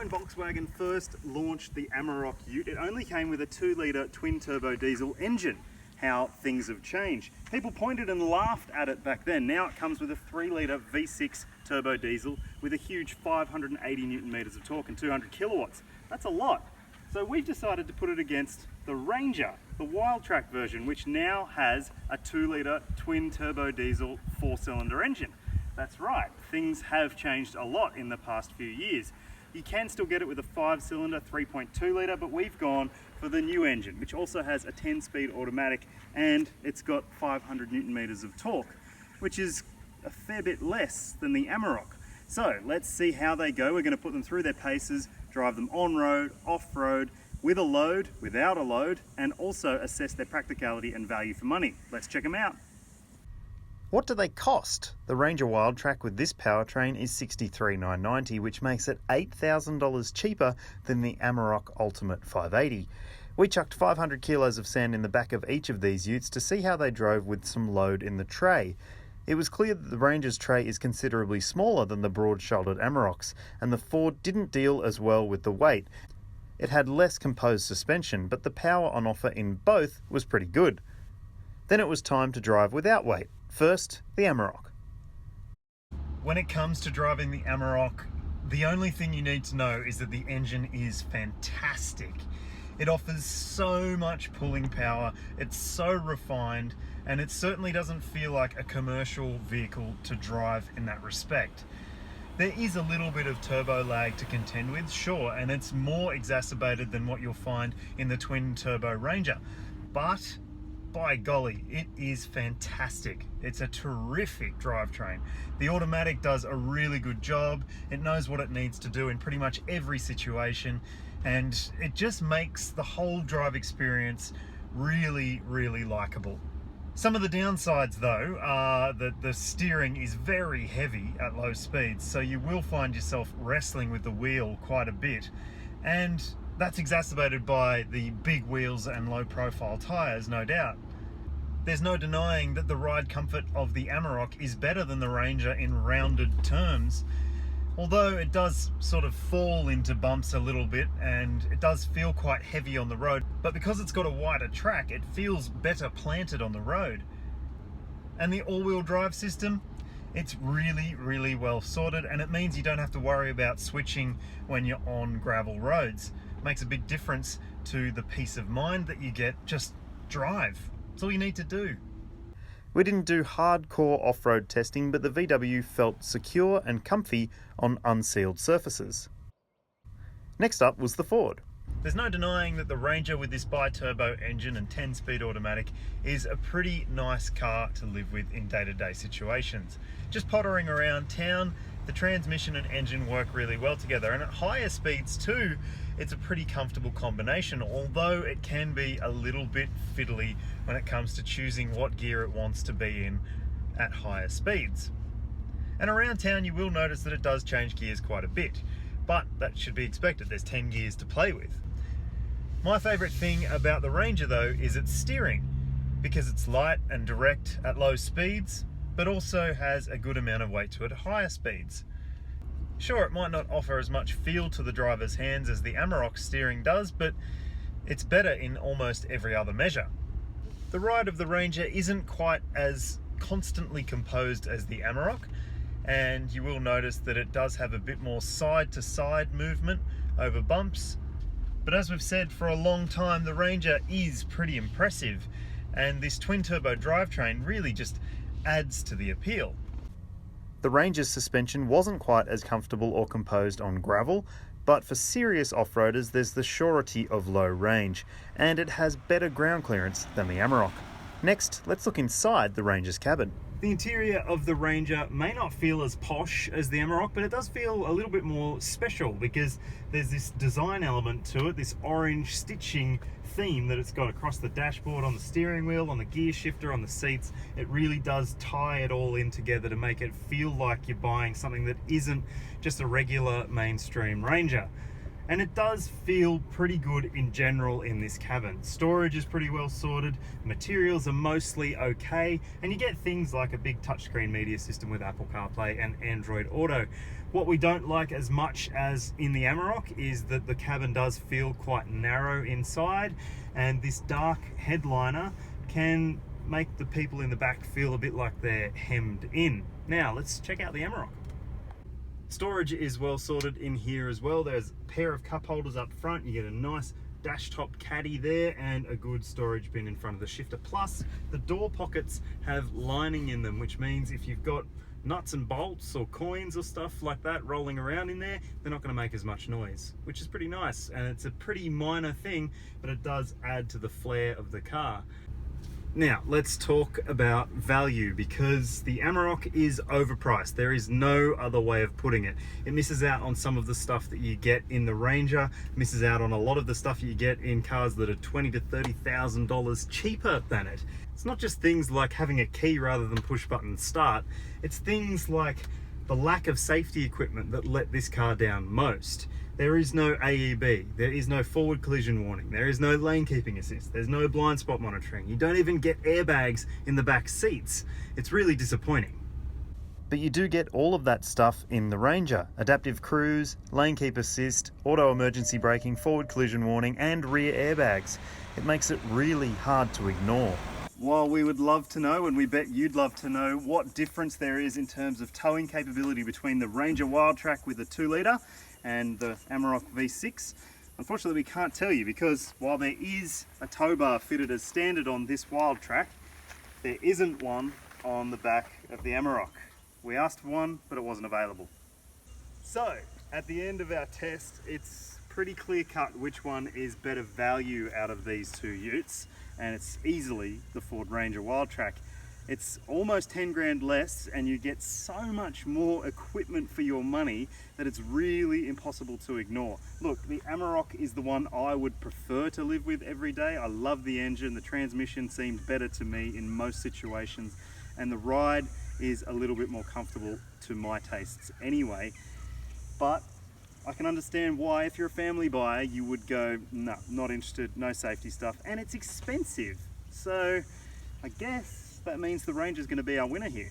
when Volkswagen first launched the Amarok Ute, it only came with a 2-litre twin-turbo diesel engine. How things have changed. People pointed and laughed at it back then. Now it comes with a 3-litre V6 turbo diesel with a huge 580 Newton meters of torque and 200 kilowatts. That's a lot. So we've decided to put it against the Ranger, the Wildtrak version, which now has a 2-litre twin-turbo diesel 4-cylinder engine. That's right, things have changed a lot in the past few years. You can still get it with a 5-cylinder 3.2 litre, but we've gone for the new engine, which also has a 10-speed automatic, and it's got 500 Newton meters of torque, which is a fair bit less than the Amarok. So let's see how they go. We're going to put them through their paces, drive them on-road, off-road, with a load, without a load, and also assess their practicality and value for money. Let's check them out. What do they cost? The Ranger Wildtrak with this powertrain is $63,990, which makes it $8,000 cheaper than the Amarok Ultimate 580. We chucked 500 kilos of sand in the back of each of these utes to see how they drove with some load in the tray. It was clear that the Ranger's tray is considerably smaller than the broad-shouldered Amarok's, and the Ford didn't deal as well with the weight. It had less composed suspension, but the power on offer in both was pretty good. Then it was time to drive without weight. First, the Amarok. When it comes to driving the Amarok, the only thing you need to know is that the engine is fantastic. It offers so much pulling power, it's so refined, and it certainly doesn't feel like a commercial vehicle to drive in that respect. There is a little bit of turbo lag to contend with, sure, and it's more exacerbated than what you'll find in the twin-turbo Ranger, but by golly, it is fantastic. It's a terrific drivetrain. The automatic does a really good job. It knows what it needs to do in pretty much every situation, and it just makes the whole drive experience really, really likable. Some of the downsides though are that the steering is very heavy at low speeds, so you will find yourself wrestling with the wheel quite a bit, and that's exacerbated by the big wheels and low profile tyres, no doubt. There's no denying that the ride comfort of the Amarok is better than the Ranger in rounded terms, although it does sort of fall into bumps a little bit and it does feel quite heavy on the road, but because it's got a wider track, it feels better planted on the road. And the all-wheel drive system, it's really, really well sorted, and it means you don't have to worry about switching when you're on gravel roads. It makes a big difference to the peace of mind that you get. Just drive. That's all you need to do. We didn't do hardcore off-road testing, but the VW felt secure and comfy on unsealed surfaces. Next up was the Ford. There's no denying that the Ranger with this bi-turbo engine and 10-speed automatic is a pretty nice car to live with in day-to-day situations. Just pottering around town, the transmission and engine work really well together, and at higher speeds too, it's a pretty comfortable combination, although it can be a little bit fiddly when it comes to choosing what gear it wants to be in at higher speeds. And around town you will notice that it does change gears quite a bit, but that should be expected. There's 10 gears to play with. My favourite thing about the Ranger though is its steering, because it's light and direct at low speeds, but also has a good amount of weight to it at higher speeds. Sure, it might not offer as much feel to the driver's hands as the Amarok steering does, but it's better in almost every other measure. The ride of the Ranger isn't quite as constantly composed as the Amarok, and you will notice that it does have a bit more side-to-side movement over bumps. But as we've said for a long time, the Ranger is pretty impressive, and this twin-turbo drivetrain really just adds to the appeal. The Ranger's suspension wasn't quite as comfortable or composed on gravel, but for serious off-roaders there's the surety of low range, and it has better ground clearance than the Amarok. Next, let's look inside the Ranger's cabin. The interior of the Ranger may not feel as posh as the Amarok, but it does feel a little bit more special because there's this design element to it, this orange stitching theme that it's got across the dashboard, on the steering wheel, on the gear shifter, on the seats. It really does tie it all in together to make it feel like you're buying something that isn't just a regular mainstream Ranger. And it does feel pretty good in general in this cabin. Storage is pretty well sorted, materials are mostly okay, and you get things like a big touchscreen media system with Apple CarPlay and Android Auto. What we don't like as much as in the Amarok is that the cabin does feel quite narrow inside, and this dark headliner can make the people in the back feel a bit like they're hemmed in. Now let's check out the Amarok. Storage is well sorted in here as well. There's a pair of cup holders up front. You get a nice dash top caddy there and a good storage bin in front of the shifter. Plus the door pockets have lining in them, which means if you've got nuts and bolts or coins or stuff like that rolling around in there, they're not going to make as much noise, which is pretty nice. And it's a pretty minor thing, but it does add to the flair of the car. Now, let's talk about value, because the Amarok is overpriced. There is no other way of putting it. It misses out on some of the stuff that you get in the Ranger, misses out on a lot of the stuff you get in cars that are $20,000 to $30,000 cheaper than it. It's not just things like having a key rather than push button start, it's things like the lack of safety equipment that let this car down most. There is no AEB, there is no forward collision warning, there is no lane keeping assist, there's no blind spot monitoring, you don't even get airbags in the back seats. It's really disappointing. But you do get all of that stuff in the Ranger. Adaptive cruise, lane keep assist, auto emergency braking, forward collision warning and rear airbags. It makes it really hard to ignore. While we would love to know, and we bet you'd love to know, what difference there is in terms of towing capability between the Ranger Wildtrak with the 2-litre and the Amarok V6, unfortunately we can't tell you, because while there is a tow bar fitted as standard on this Wildtrak, there isn't one on the back of the Amarok. We asked for one, but it wasn't available. So, at the end of our test, it's pretty clear cut which one is better value out of these two utes, and it's easily the Ford Ranger Wildtrak. It's almost 10 grand less, and you get so much more equipment for your money that it's really impossible to ignore. Look, the Amarok is the one I would prefer to live with every day. I love the engine, the transmission seems better to me in most situations, and the ride is a little bit more comfortable to my tastes anyway. But I can understand why, if you're a family buyer, you would go, no, not interested, no safety stuff, and it's expensive. So I guess that means the Ranger's going to be our winner here.